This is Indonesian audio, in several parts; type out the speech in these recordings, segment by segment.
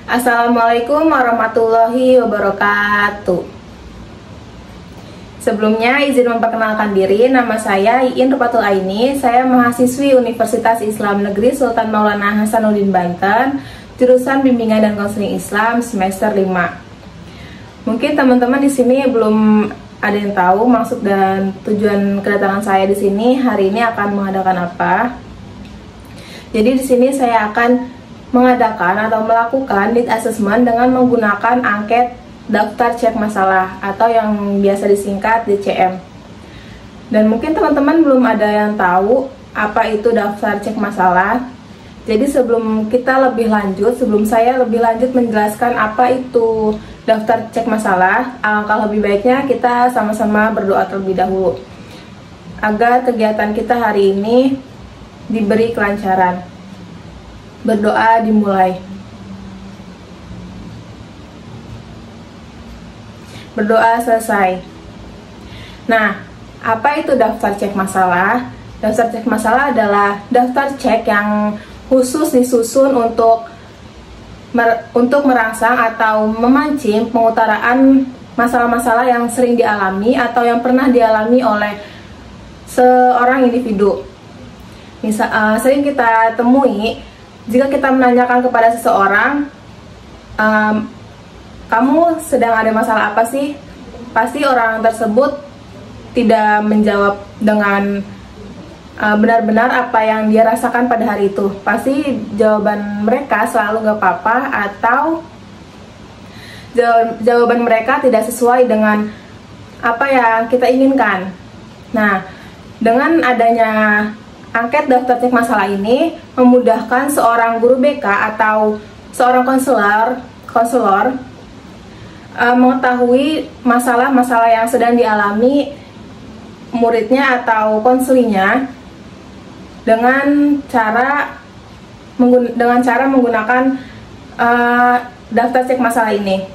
Assalamualaikum warahmatullahi wabarakatuh. Sebelumnya izin memperkenalkan diri, nama saya Iin Rupatul Aini. Saya mahasiswi Universitas Islam Negeri Sultan Maulana Hasanuddin Banten, jurusan Bimbingan dan Konseling Islam semester 5. Mungkin teman-teman di sini belum ada yang tahu maksud dan tujuan kedatangan saya di sini hari ini akan mengadakan apa. Jadi di sini saya akan mengadakan atau melakukan need assessment dengan menggunakan angket daftar cek masalah atau yang biasa disingkat DCM. Dan mungkin teman-teman belum ada yang tahu apa itu daftar cek masalah. Jadi sebelum saya lebih lanjut menjelaskan apa itu daftar cek masalah, alangkah lebih baiknya kita sama-sama berdoa terlebih dahulu agar kegiatan kita hari ini diberi kelancaran. Berdoa dimulai. Berdoa selesai. Nah, apa itu daftar cek masalah? Daftar cek masalah adalah daftar cek yang khusus disusun untuk merangsang atau memancing pengutaraan masalah-masalah yang sering dialami atau yang pernah dialami oleh seorang individu. Sering kita temui jika kita menanyakan kepada seseorang, kamu sedang ada masalah apa sih? Pasti orang tersebut tidak menjawab dengan benar-benar apa yang dia rasakan pada hari itu. Pasti jawaban mereka selalu nggak apa-apa atau jawaban mereka tidak sesuai dengan apa yang kita inginkan. Nah, dengan adanya angket daftar cek masalah ini memudahkan seorang guru BK atau seorang konselor mengetahui masalah-masalah yang sedang dialami muridnya atau konselinya dengan cara menggunakan daftar cek masalah ini.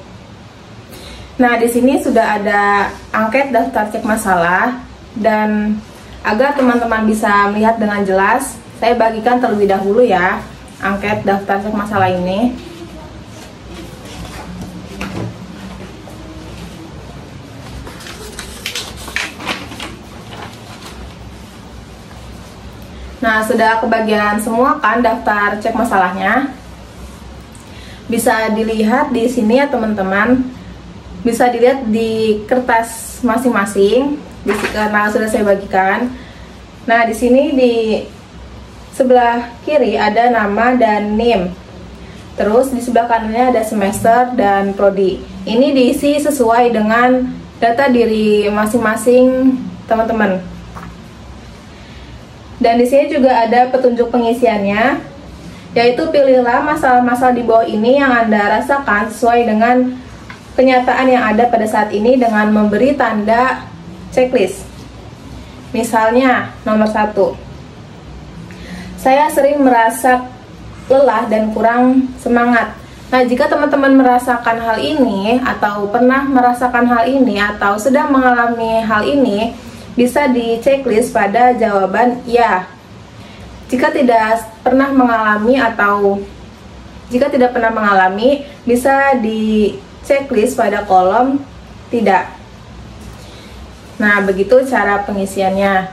Nah, di sini sudah ada angket daftar cek masalah, dan agar teman-teman bisa melihat dengan jelas, saya bagikan terlebih dahulu ya angket daftar cek masalah ini. Nah, sudah kebagian semua kan daftar cek masalahnya? Bisa dilihat di sini ya teman-teman. Bisa dilihat di kertas masing-masing karena sudah saya bagikan. Nah, di sini di sebelah kiri ada nama dan NIM. Terus di sebelah kanannya ada semester dan prodi. Ini diisi sesuai dengan data diri masing-masing teman-teman. Dan di sini juga ada petunjuk pengisiannya, yaitu pilihlah masalah-masalah di bawah ini yang Anda rasakan sesuai dengan kenyataan yang ada pada saat ini dengan memberi tanda checklist. Misalnya nomor 1, saya sering merasa lelah dan kurang semangat. Nah, jika teman-teman merasakan hal ini atau pernah merasakan hal ini atau sedang mengalami hal ini, bisa di checklist pada jawaban ya. Jika tidak pernah mengalami atau jika tidak pernah mengalami, bisa di checklist pada kolom tidak. Nah, begitu cara pengisiannya.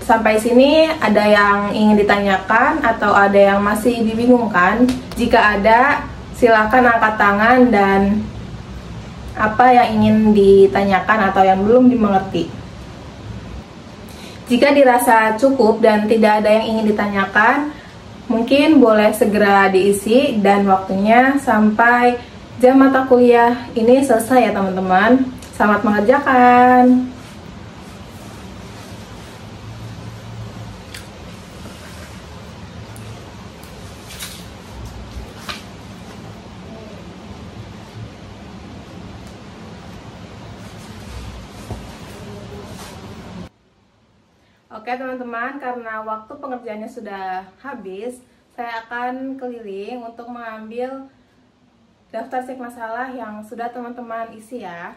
Sampai sini ada yang ingin ditanyakan atau ada yang masih dibingungkan? Jika ada, silakan angkat tangan dan apa yang ingin ditanyakan atau yang belum dimengerti. Jika dirasa cukup dan tidak ada yang ingin ditanyakan, mungkin boleh segera diisi dan waktunya sampai jam mata kuliah ini selesai ya teman-teman. Selamat mengerjakan. Oke teman-teman, karena waktu pengerjaannya sudah habis, saya akan keliling untuk mengambil daftar cek masalah yang sudah teman-teman isi ya.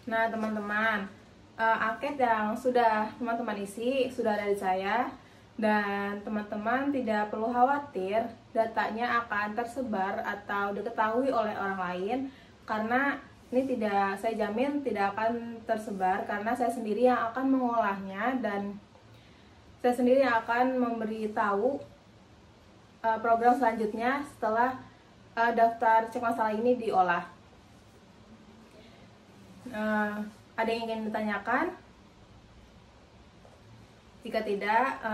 Nah teman-teman, angket yang sudah teman-teman isi sudah ada di saya, dan teman-teman tidak perlu khawatir datanya akan tersebar atau diketahui oleh orang lain, karena ini tidak, saya jamin tidak akan tersebar, karena saya sendiri yang akan mengolahnya dan saya sendiri yang akan memberitahu program selanjutnya setelah daftar cek masalah ini diolah. Ada yang ingin ditanyakan? Jika tidak,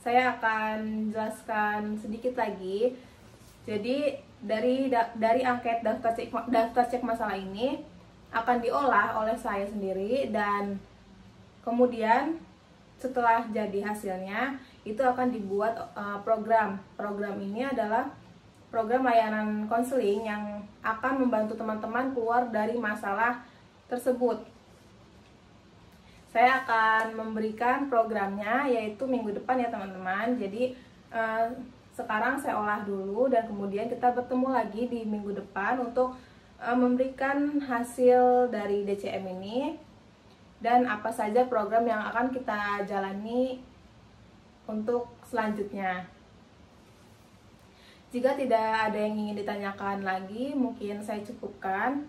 saya akan jelaskan sedikit lagi. Jadi dari angket daftar cek masalah ini akan diolah oleh saya sendiri, dan kemudian setelah jadi hasilnya itu akan dibuat program. Program ini adalah program layanan konseling yang akan membantu teman-teman keluar dari masalah tersebut. Saya akan memberikan programnya yaitu minggu depan ya teman-teman. Jadi sekarang saya olah dulu dan kemudian kita bertemu lagi di minggu depan untuk memberikan hasil dari DCM ini dan apa saja program yang akan kita jalani untuk selanjutnya. Jika tidak ada yang ingin ditanyakan lagi, mungkin saya cukupkan.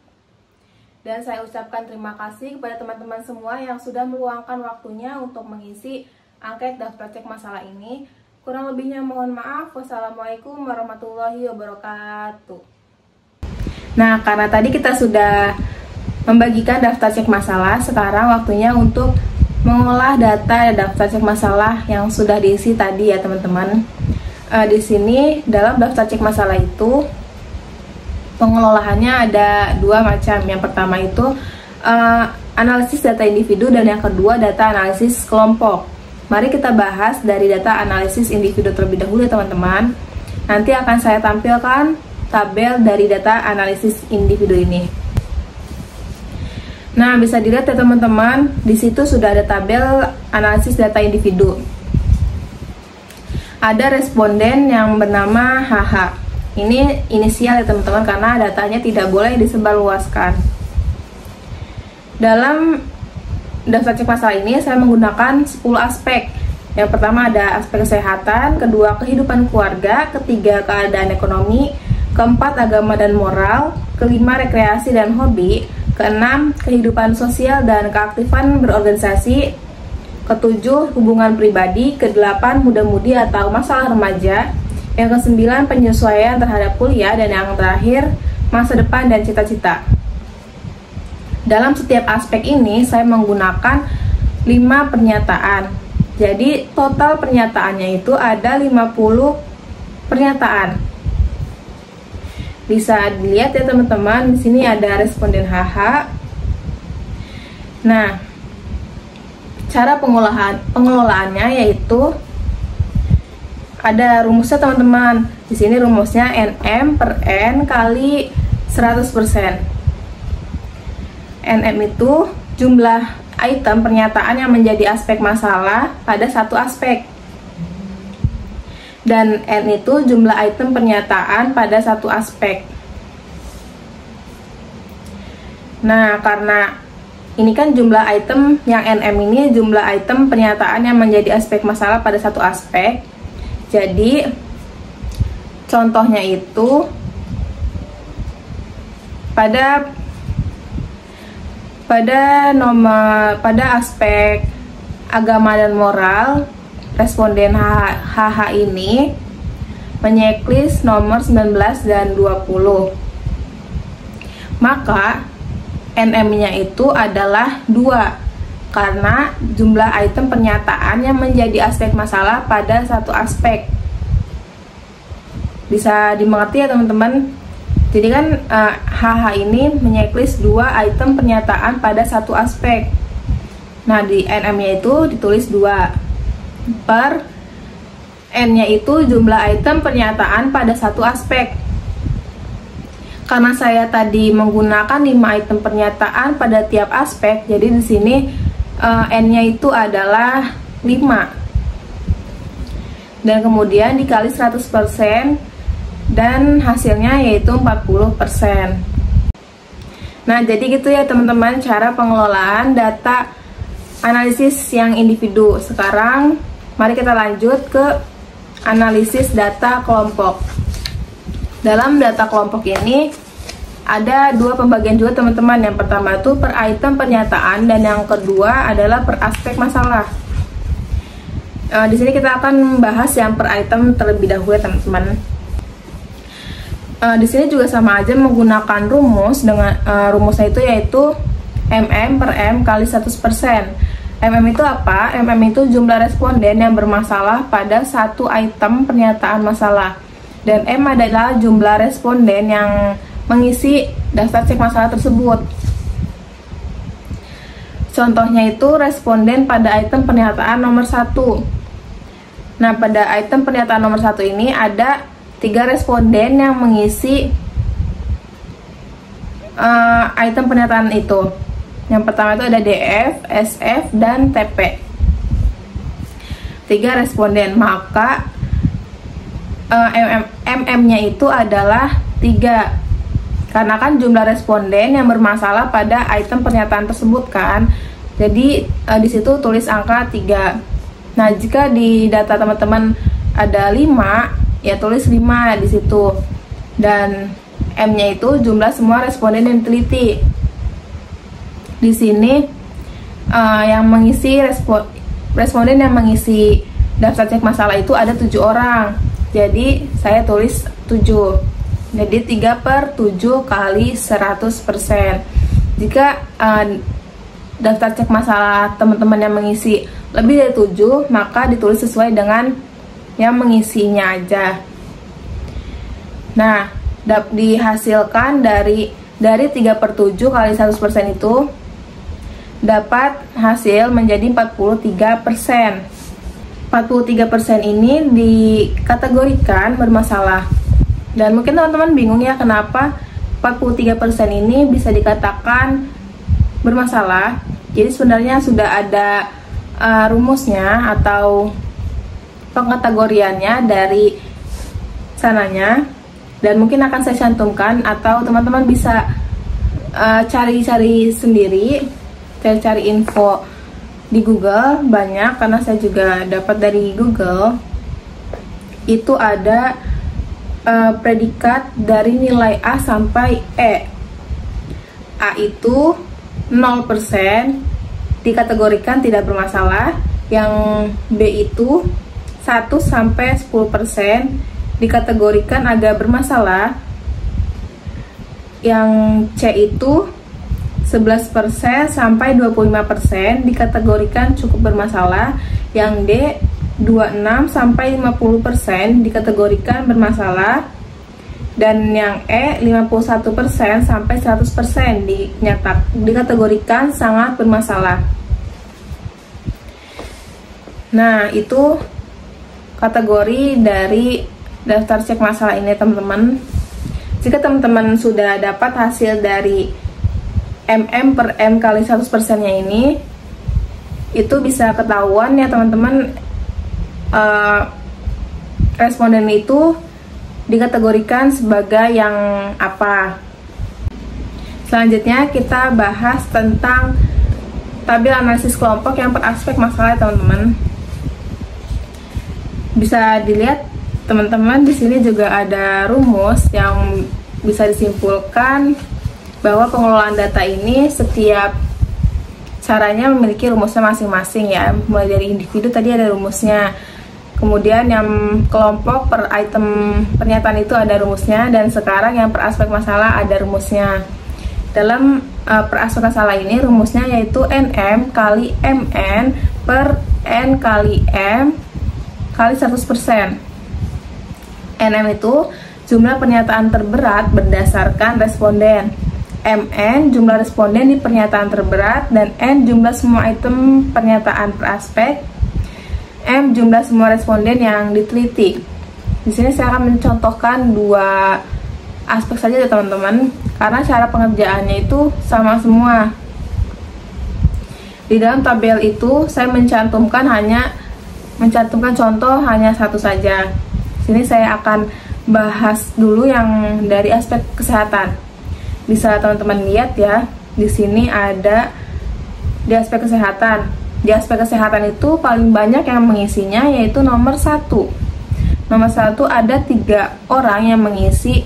Dan saya ucapkan terima kasih kepada teman-teman semua yang sudah meluangkan waktunya untuk mengisi angket daftar cek masalah ini. Kurang lebihnya mohon maaf. Wassalamualaikum warahmatullahi wabarakatuh. Nah, karena tadi kita sudah membagikan daftar cek masalah, sekarang waktunya untuk mengolah data daftar cek masalah yang sudah diisi tadi ya teman-teman. Di sini dalam daftar cek masalah itu pengelolaannya ada dua macam. Yang pertama itu analisis data individu dan yang kedua data analisis kelompok. Mari kita bahas dari data analisis individu terlebih dahulu ya teman-teman. Nanti akan saya tampilkan tabel dari data analisis individu ini. Nah, bisa dilihat ya teman-teman, di situ sudah ada tabel analisis data individu. Ada responden yang bernama HH. Ini inisial ya teman-teman, karena datanya tidak boleh disebarluaskan. Dalam daftar cek masalah ini saya menggunakan 10 aspek. Yang pertama ada aspek kesehatan, kedua kehidupan keluarga, ketiga keadaan ekonomi, keempat agama dan moral, kelima rekreasi dan hobi, keenam kehidupan sosial dan keaktifan berorganisasi, ketujuh hubungan pribadi, kedelapan muda-mudi atau masalah remaja, yang kesembilan penyesuaian terhadap kuliah, dan yang terakhir masa depan dan cita-cita. Dalam setiap aspek ini saya menggunakan 5 pernyataan. Jadi total pernyataannya itu ada 50 pernyataan. Bisa dilihat ya teman-teman, di sini ada responden HH. Nah, cara pengelolaannya yaitu ada rumusnya teman-teman. Di sini rumusnya NM per N kali 100%. NM itu jumlah item pernyataan yang menjadi aspek masalah pada satu aspek. Dan N itu jumlah item pernyataan pada satu aspek. Nah, karena ini kan jumlah item yang NM ini jumlah item pernyataan yang menjadi aspek masalah pada satu aspek. Jadi contohnya itu pada aspek agama dan moral, responden HH ini menyeklis nomor 19 dan 20. Maka NM-nya itu adalah 2 karena jumlah item pernyataan yang menjadi aspek masalah pada satu aspek. Bisa dimengerti ya teman-teman? Jadi kan HH ini menyeklis 2 item pernyataan pada satu aspek. Nah, di NM-nya itu ditulis 2 per N-nya itu jumlah item pernyataan pada satu aspek. Karena saya tadi menggunakan 5 item pernyataan pada tiap aspek, jadi di sini N-nya itu adalah 5. Dan kemudian dikali 100% dan hasilnya yaitu 40%. Nah, jadi gitu ya teman-teman cara pengelolaan data analisis yang individu. Sekarang mari kita lanjut ke analisis data kelompok. Dalam data kelompok ini ada dua pembagian juga teman-teman. Yang pertama itu per item pernyataan dan yang kedua adalah per aspek masalah. Di sini kita akan membahas yang per item terlebih dahulu ya teman-teman. Di sini juga sama aja menggunakan rumus dengan rumusnya itu yaitu mm per m kali 100%. mm itu apa? mm itu jumlah responden yang bermasalah pada satu item pernyataan masalah, dan m adalah jumlah responden yang mengisi daftar cek masalah tersebut. Contohnya itu responden pada item pernyataan nomor 1. Nah, pada item pernyataan nomor 1 ini ada 3 responden yang mengisi item pernyataan itu. Yang pertama itu ada DF, SF, dan TP. 3 responden, maka MM-nya itu adalah 3. Karena kan jumlah responden yang bermasalah pada item pernyataan tersebut kan. Jadi di situ tulis angka 3. Nah, jika di data teman-teman ada 5, ya tulis 5 di situ, dan M-nya itu jumlah semua responden yang diteliti. Di sini yang mengisi responden yang mengisi daftar cek masalah itu ada 7 orang. Jadi saya tulis 7. Jadi 3/7 kali 100%. Jika daftar cek masalah teman-teman yang mengisi lebih dari 7, maka ditulis sesuai dengan yang mengisinya aja. Nah, dihasilkan dari 3/7 kali 100% itu dapat hasil menjadi 43%. 43% ini dikategorikan bermasalah. Dan mungkin teman-teman bingung ya kenapa 43% ini bisa dikatakan bermasalah. Jadi sebenarnya sudah ada rumusnya atau pengkategoriannya dari sananya, dan mungkin akan saya cantumkan atau teman-teman bisa cari-cari sendiri, cari info di Google. Banyak, karena saya juga dapat dari Google. Itu ada predikat dari nilai A sampai E. A itu 0% dikategorikan tidak bermasalah, yang B itu 1 sampai 10% dikategorikan agak bermasalah, yang C itu 11% sampai 25% dikategorikan cukup bermasalah, yang D 26 sampai 50% dikategorikan bermasalah, dan yang E 51% sampai 100% dikategorikan sangat bermasalah. Nah, itu kategori dari daftar cek masalah ini teman-teman. Jika teman-teman sudah dapat hasil dari MM per M kali 100% nya ini, itu bisa ketahuan ya teman-teman, responden itu dikategorikan sebagai yang apa. Selanjutnya kita bahas tentang tabel analisis kelompok yang per aspek masalah teman-teman. Bisa dilihat teman-teman, di sini juga ada rumus yang bisa disimpulkan bahwa pengelolaan data ini setiap caranya memiliki rumusnya masing-masing ya. Mulai dari individu tadi ada rumusnya, kemudian yang kelompok per item pernyataan itu ada rumusnya, dan sekarang yang per aspek masalah ada rumusnya. Dalam per aspek masalah ini rumusnya yaitu NM kali MN per N kali M kali 100%. NM itu jumlah pernyataan terberat berdasarkan responden, MN jumlah responden di pernyataan terberat, dan N jumlah semua item pernyataan per aspek, M jumlah semua responden yang diteliti. Di sini saya akan mencontohkan 2 aspek saja ya teman-teman, karena cara pengerjaannya itu sama semua. Di dalam tabel itu saya mencantumkan contoh hanya satu saja. Sini saya akan bahas dulu yang dari aspek kesehatan. bisa teman-teman lihat ya, di sini ada di aspek kesehatan. Di aspek kesehatan itu paling banyak yang mengisinya yaitu nomor 1. Nomor 1 ada 3 orang yang mengisi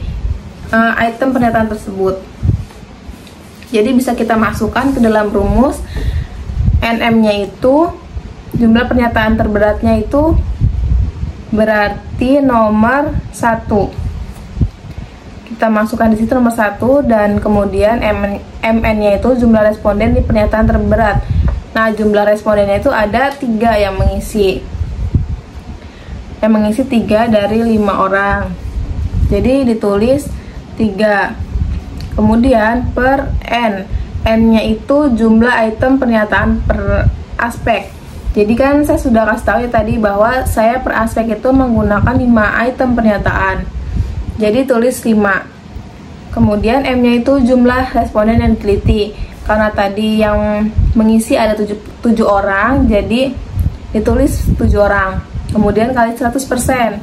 item pernyataan tersebut. Jadi bisa kita masukkan ke dalam rumus. NM-nya itu, jumlah pernyataan terberatnya itu berarti nomor 1. Kita masukkan di situ nomor 1, dan kemudian MN-nya itu jumlah responden di pernyataan terberat. Nah, jumlah respondennya itu ada 3 yang mengisi. Yang mengisi 3 dari 5 orang. Jadi ditulis 3. Kemudian per N. N-nya itu jumlah item pernyataan per aspek. Jadi kan saya sudah kasih tahu ya tadi bahwa saya per aspek itu menggunakan 5 item pernyataan. Jadi tulis 5. Kemudian M-nya itu jumlah responden yang diteliti. Karena tadi yang mengisi ada 7 orang, jadi ditulis 7 orang. Kemudian kali 100%.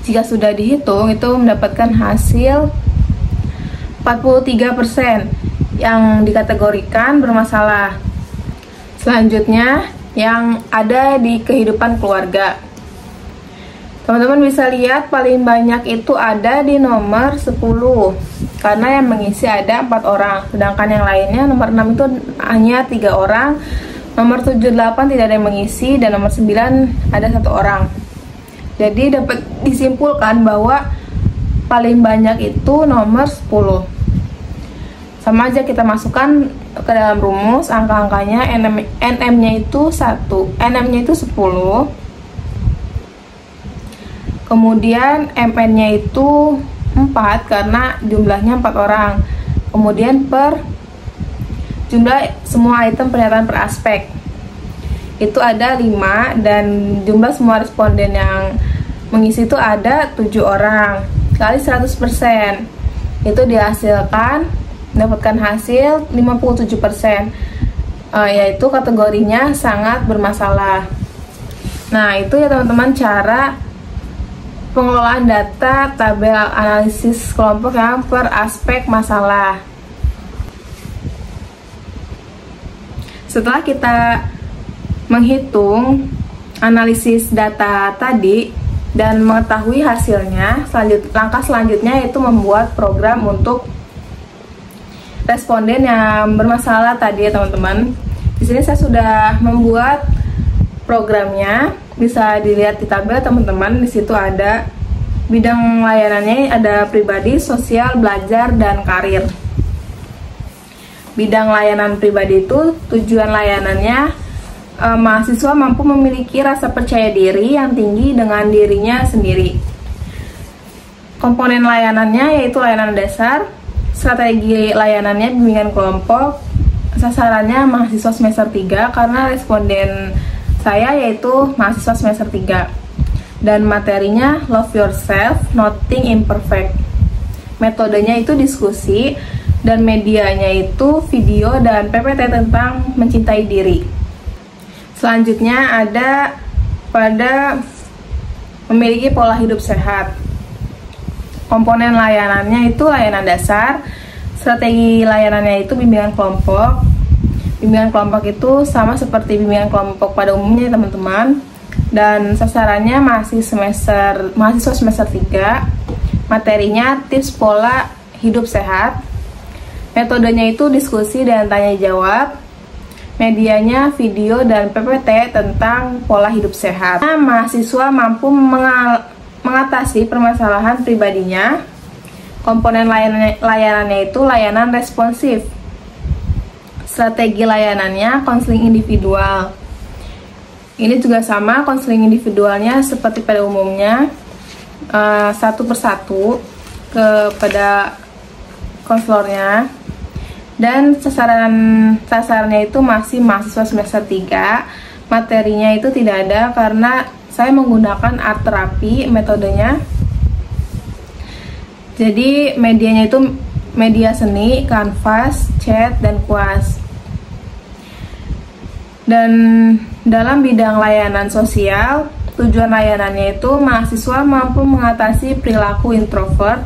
Jika sudah dihitung, itu mendapatkan hasil 43% yang dikategorikan bermasalah. Selanjutnya, yang ada di kehidupan keluarga. Teman-teman bisa lihat paling banyak itu ada di nomor 10, karena yang mengisi ada 4 orang, sedangkan yang lainnya nomor 6 itu hanya 3 orang, nomor 7, 8 tidak ada yang mengisi, dan nomor 9 ada 1 orang. Jadi dapat disimpulkan bahwa paling banyak itu nomor 10. Sama aja kita masukkan ke dalam rumus angka-angkanya. NM-nya itu 1, NM-nya itu 10. Kemudian MN-nya itu 4 karena jumlahnya 4 orang. Kemudian per jumlah semua item pernyataan per aspek itu ada 5, dan jumlah semua responden yang mengisi itu ada 7 orang. Kali 100%, itu dihasilkan mendapatkan hasil 57%, yaitu kategorinya sangat bermasalah. Nah, itu ya teman-teman cara pengelolaan data tabel analisis kelompok yang per aspek masalah. Setelah kita menghitung analisis data tadi dan mengetahui hasilnya, langkah selanjutnya yaitu membuat program untuk responden yang bermasalah tadi ya teman-teman. Di sini saya sudah membuat programnya, bisa dilihat di tabel teman-teman. Di situ ada bidang layanannya, ada pribadi, sosial, belajar, dan karir. Bidang layanan pribadi itu tujuan layanannya mahasiswa mampu memiliki rasa percaya diri yang tinggi dengan dirinya sendiri. Komponen layanannya yaitu layanan dasar, strategi layanannya bimbingan kelompok, sasarannya mahasiswa semester 3 karena responden saya yaitu mahasiswa semester 3, dan materinya love yourself, nothing imperfect. Metodenya itu diskusi, dan medianya itu video dan PPT tentang mencintai diri. Selanjutnya ada pada memiliki pola hidup sehat. Komponen layanannya itu layanan dasar, strategi layanannya itu bimbingan kelompok. Bimbingan kelompok itu sama seperti bimbingan kelompok pada umumnya teman-teman, dan sasarannya mahasiswa semester 3. Materinya tips pola hidup sehat. Metodenya itu diskusi dan tanya jawab. Medianya video dan PPT tentang pola hidup sehat. Mahasiswa mampu mengatasi permasalahan pribadinya. Komponen layanannya itu layanan responsif. Strategi layanannya konseling individual. Ini juga sama, konseling individualnya seperti pada umumnya, satu persatu kepada konselornya. Dan sasarannya itu masih mahasiswa semester 3. Materinya itu tidak ada karena saya menggunakan art terapi metodenya. Jadi medianya itu media seni, kanvas, cat, dan kuas. Dan dalam bidang layanan sosial, tujuan layanannya itu mahasiswa mampu mengatasi perilaku introvert,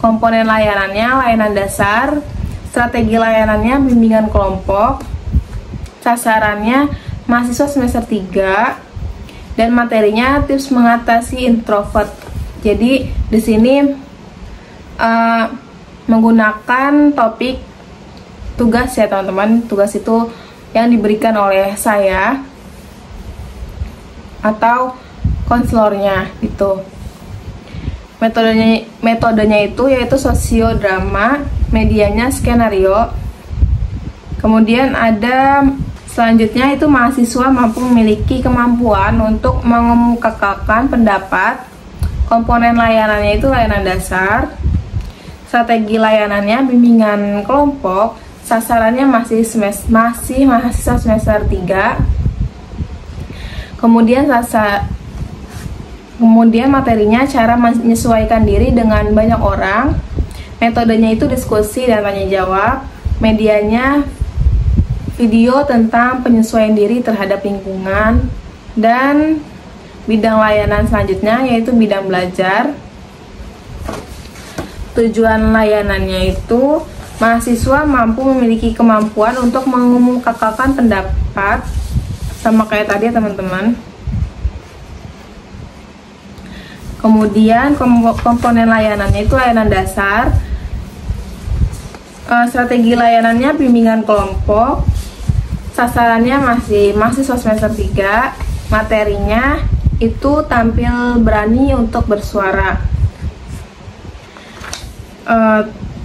Komponen layanannya layanan dasar, strategi layanannya bimbingan kelompok, sasarannya mahasiswa semester 3, dan materinya tips mengatasi introvert. Jadi di sini menggunakan topik tugas ya teman-teman. Tugas itu yang diberikan oleh saya atau konselornya gitu. Metodenya itu yaitu sosiodrama, medianya skenario. Kemudian ada selanjutnya itu mahasiswa mampu memiliki kemampuan untuk mengemukakan pendapat. Komponen layanannya itu layanan dasar, strategi layanannya bimbingan kelompok, sasarannya masih mahasiswa semester 3. Kemudian materinya cara menyesuaikan diri dengan banyak orang. Metodenya itu diskusi dan tanya jawab. Medianya video tentang penyesuaian diri terhadap lingkungan. Dan bidang layanan selanjutnya yaitu bidang belajar. Tujuan layanannya itu mahasiswa mampu memiliki kemampuan untuk mengemukakan pendapat, sama kayak tadi ya teman-teman. Kemudian komponen layanannya itu layanan dasar, strategi layanannya bimbingan kelompok, sasarannya masih mahasiswa semester 3, materinya itu tampil berani untuk bersuara.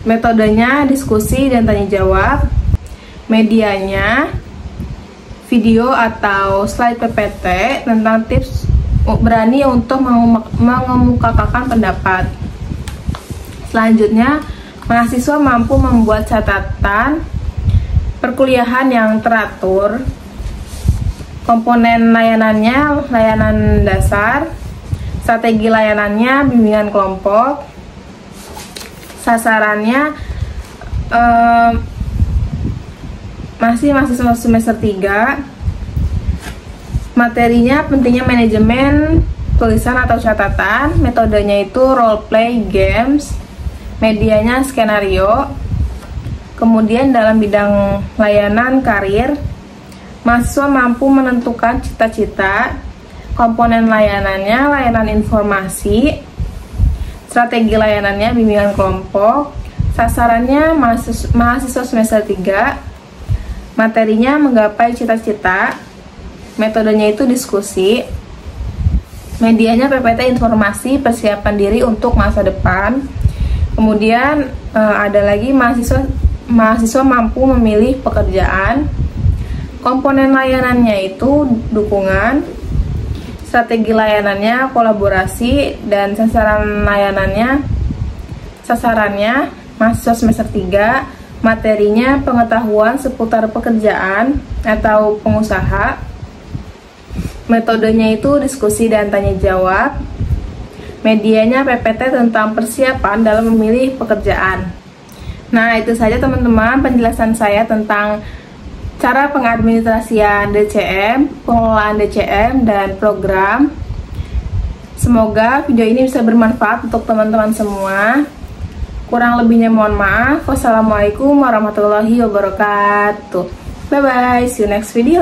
Metodenya diskusi dan tanya jawab. Medianya video atau slide PPT tentang tips berani untuk mengemukakan pendapat. Selanjutnya, mahasiswa mampu membuat catatan perkuliahan yang teratur. Komponen layanannya layanan dasar, strategi layanannya bimbingan kelompok, sasarannya masih mahasiswa semester 3. Materinya pentingnya manajemen tulisan atau catatan. Metodenya itu role play games. Medianya skenario. Kemudian dalam bidang layanan karir, mahasiswa mampu menentukan cita-cita. Komponen layanannya layanan informasi, strategi layanannya bimbingan kelompok, sasarannya mahasiswa semester 3, materinya menggapai cita-cita, metodenya itu diskusi, medianya PPT informasi persiapan diri untuk masa depan. Kemudian ada lagi mahasiswa mampu memilih pekerjaan. Komponen layanannya itu dukungan, strategi layanannya kolaborasi, dan sasarannya mahasiswa semester 3, materinya pengetahuan seputar pekerjaan atau pengusaha. Metodenya itu diskusi dan tanya jawab. Medianya PPT tentang persiapan dalam memilih pekerjaan. Nah, itu saja teman-teman penjelasan saya tentang cara pengadministrasian DCM, pengelolaan DCM, dan program. Semoga video ini bisa bermanfaat untuk teman-teman semua. Kurang lebihnya mohon maaf. Wassalamualaikum warahmatullahi wabarakatuh. Bye bye, see you next video.